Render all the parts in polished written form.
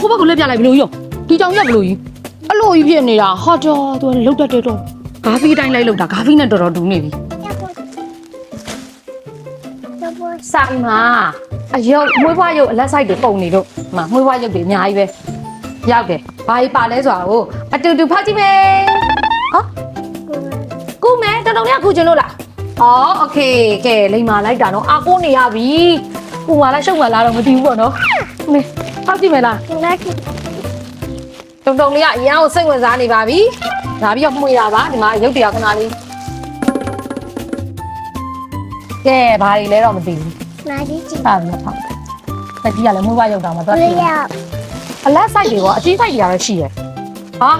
ဟိုဘက်ကလည်းပြလိုက်ဘလို့ရောဒီကြောင်ရက်ဘလို့ကြီးအဲ့လိုကြီးဖြစ်နေတာဟာတော့သူကလုတ်တတ်တယ်တော့ဂါဖီးတိုင်းလိုက်လုတ်တာဂါဖီးနဲ့တော်တော်တူနေပြီဆိုင်မှာအယုတ်မွေးဖွားရုပ်အလက်ဆိုင်တွေပုံနေတော့မွေးဖွားရုပ်တွေအများကြီးပဲရောက်တယ်ဘာကြီးပါလဲဆိုတာကိုအတူတူဖောက်ကြည့်မယ်ဟောကူမဲတော်တော်လေးကူချင်လို့လားအော်โอเคကဲလိမ္မာလိုက်တာနော်အာကိုနေရပြီကူမလားရှုပ်မလားတော့မသိဘူးပေါ့နော်မေဖောက်ကြည့်မယ်လားတုံတုံလေးကအရန်ကိုစိတ်ဝင်စားနေပါပြီဒါပြီးတော့မှွေတာပါဒီမှာရုပ်တရားခဏလေးကဲဘာတွေလဲတော့မသိဘူး哪里去？ ဟာမဖောက်တကြီးကလည်းမှုဘရုပ်တာမှာသွားကြည့်အလက်ဆိုင်တွေရောအကြီးဆိုင်တွေကတော့ရှိတယ်ဟာ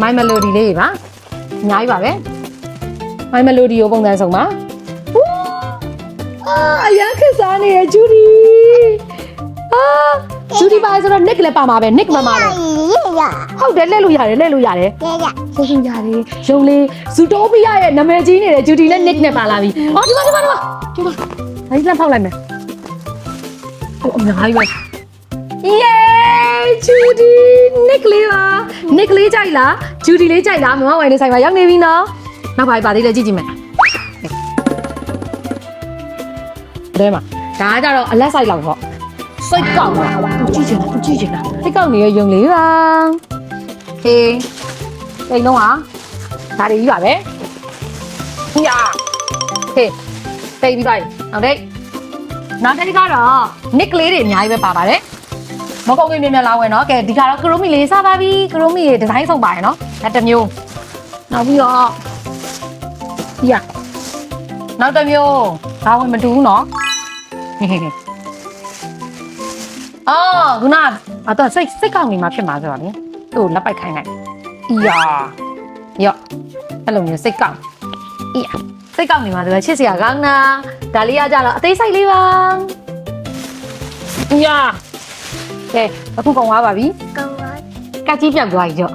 My Melody လေးပါအများကြီးပါပဲ My Melody ကိုပုံစံဆုံးပါအရန်ခက်စားနေရဂျူဒီဂျူဒီပါဆိုတော့ Nick လည်းပါမှာပဲ Nick မမလည်းဟုတ်တယ်လဲလို့ရတယ်လဲလို့ရတယ်ရုံလေးဇူတိုပီးယားရဲ့နာမည်ကြီးနေတဲ့ဂျူဒီနဲ့ Nick နဲ့ပါလာပြီဟောဒီမှာဒါကြီးလမ်းဖောက်လိုက်မယ်အများကြီးပဲယေးဂျူဒီ Nick လေးပါ Nick လေးကြိုက်လားဂျူဒီလေးကြိုက်လားမမဝိုင်လေးဆိုင်မှာရောက်နေပြီနော်နောက်ပါသေးလဲကြည့်ကြည့်မယ်တဲမှာဒါကကြတော့အလက်ဆိုင်လောက်ပေါ့စိတ်ကောက်တာကြည့်ချင်တာစိတ်ကောက်နေတဲ့ယုံလေးပါဟေးတိတ်လုံးဟာဒါတွေကြီးပါပဲညာဟေးတိတ်ပြီးပါဟုတ်တယ်နောက်တစ်ခါကတော့ Nick လေးတွေအများကြီးပဲပါပါတယ်မကုန်ခင်မြင်လာဝင်နော်ကဲဒီကတော့ Chromie လေးစပါပြီ Chromie ဒီဇိုင်းဆုံးပါရနော်ဒါတစ်မျိုးနောက်ပြီးတော့ဒီနောက်တစ်မျိုးဒါဝင်မတူဘူးနော်အော်ခုနတော့စိတ်ကောက်နေမှာဖြစ်မှာဆိုတော့လေသူ့ကိုလက်ပိုက်ခိုင်းလိုက်အီယာရော့အဲ့လိုမျိုးစိတ်ကောက်အီယာစိတ်ကောက်နေမှာဆိုတော့ချစ်စရာကောင်းတာဒါလေးကကြတော့အသေးစိတ်လေးပါအီယာကဲအခုကုန်သွားပါပြီကတ်ကြီးပြောက်သွားပြီရော့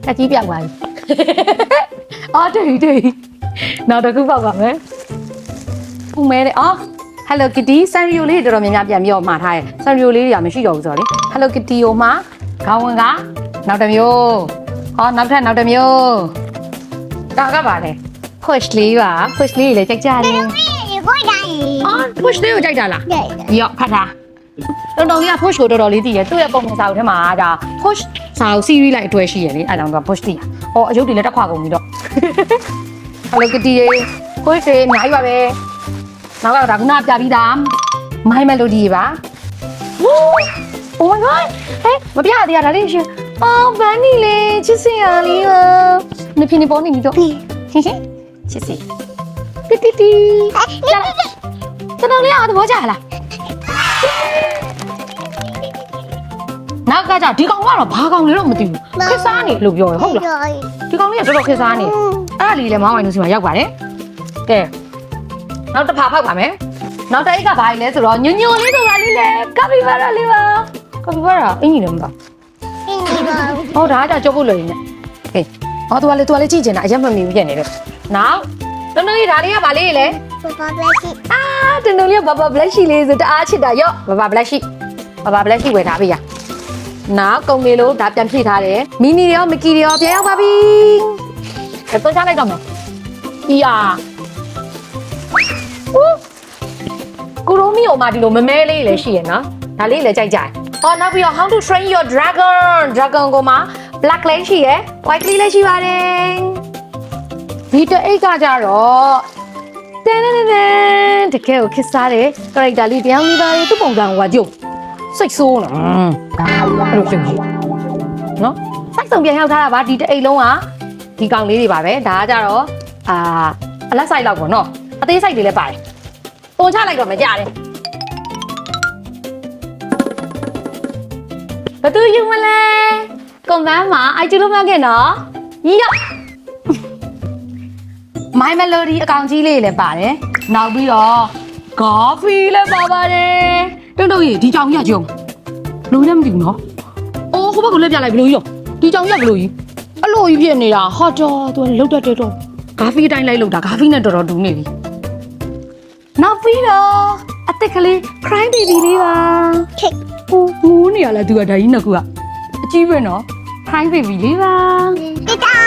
ကတ်ကြီးပြောက်သွားပြီအော်တွေ့နောက်တစ်ခုပေါက်ပါမယ်ဥမဲတဲ့အော်Hello Kitty ဆန်ရီယိုလေးတော်တော်များများပြန်ပြီးတော့မှာထားတယ်ဆန်ရီယိုလေးတွေကမရှိတော့ဘူးဆိုတော့လေ Hello Kitty ကိုမှခေါင်းဝင်ကနောက်တစ်မျိုးဟောနောက်တစ်မျိုးဒါကပါလေ push လေးပါ push လေးလည်းကြိုက်ကြတယ်အော် push လေးကိုကြိုက်တာလားရော့ဖတ်တာတော်တော်လေးက push ကိုတော်တော်လေးတည်တယ်သူ့ရဲ့ပုံစံထဲမှာဒါ push စာအုပ် series လိုက်အတွဲရှိရလေအဲဒါကြောင့် push တည်တာဟောအယုတ်တွေလည်းတက်ခွာကုန်ပြီတော့ Hello Kitty ရေ push တွေအများကြီးပါပဲနောက်ကတော့ဒါကပြပြီးသား My Melody ပါ Oh my god ဟဲ့မပြရသေးတာဒါလေးရှင်အော်ဗန်နီလေးချစ်စရာလေးပါနဖြစ်နေပေါ်နေပြီတော့ချစ်စီတီကျွန်တော်လေးအားသဘောကျလားနောက်ကကြဒီကောင်ကတော့ဘာကောင်လဲတော့မသိဘူးခက်စားနေလို့ပြောရဟုတ်လားဒီကောင်လေးကတော်တော်ခက်စားနေအဲ့ဒါလေးလည်းမောင်းဝိုင်းလို့စီမှာရောက်ပါတယ်ကဲနောက်တစ်ဖာဖောက်ပါမယ်နောက်တစ်အိတ်ကဘာလဲဆိုတော့ညွညွလေးဆိုတာလေးလေကာပီဘာရာလေးပါကာပီဘာရာအင်းကြီးလည်းမပါဟောဒါကကြောက်ဖို့လွယ်နေဟေးဟောသူကလည်းကြည့်ချင်တာအရက်မမီဘူးပြန်နေတော့နောက်တနုံလေးဒါလေးကဘာလေးလဲတနုံလေးဘာဘလက်ရှိလေးဆိုတအားချစ်တာရော့ဘာဘလက်ရှိဝယ်ထားပြီရနောက်ကုံလေးလို့ဒါပြန်ဖြည့်ထားတယ်မီနီရောမကီရောပြန်ရောက်ပါပြီတော့ချလိုက်တော့မယ်အီယာကိုရိုမီယိုမှာဒီလိုမမဲလေးလည်းရှိရနော်ဒါလေးလည်းကြိုက်ကြတယ်ဟောနောက်ပြီးတော့ How to Train Your Dragon ကိုမှာ black လေးရှိရယ် white လေးလည်းရှိပါတယ်ဒီတအိတ်ကကြတော့တကယ်ကိုခစ်စားတယ် character လေးတရားလေးပါသူ့ပုံစံကကြုံစိတ်ဆိုးနော်အဲ့လိုဖြစ်နေနော်စိုက်စုံပြန်ရောက်ထားတာပါဒီတအိတ်လုံးကဒီကောင်လေးတွေပါပဲဒါကကြတော့အလက်ဆိုင်လောက်ပေါ့နော်အသေးဆိုင်တွေလည်းပါတယ်ပုံချလိုက်တော့မကြတယ်ဘသူယူမလဲကွန်ဗန်းမှာအိုက်ကျလို့မခဲ့နော်ညီရ My Melody အကောင်ကြီးလေးလည်းပါတယ်နောက်ပြီးတော့ coffee လည်းပါပါတယ်တုတ်ကြီးဒီကြောင်ရကြုံလုံးလည်းမသိဘူးနော်အိုးဟိုဘက်ကလည်းပြလိုက်ဘလို့ကြီးဒီကြောင်ရဘလို့ကြီးအဲ့လိုကြီးဖြစ်နေတာဟာတော့သူကလုတ်တတ်တယ်တော့ဂါဖီးတိုင်းလိုက်လုတ်တာဂါဖီးနဲ့တော်တော်တူနေပြီနောက်ပြီးတော့အသက်ကလေး crime baby လေးပါ ဟိုငိုးနေရလားသူကဒါကြီးနှစ်ခုကအကြီးပဲနော်ခိုင်းပေပြီလေးပါ တီတာ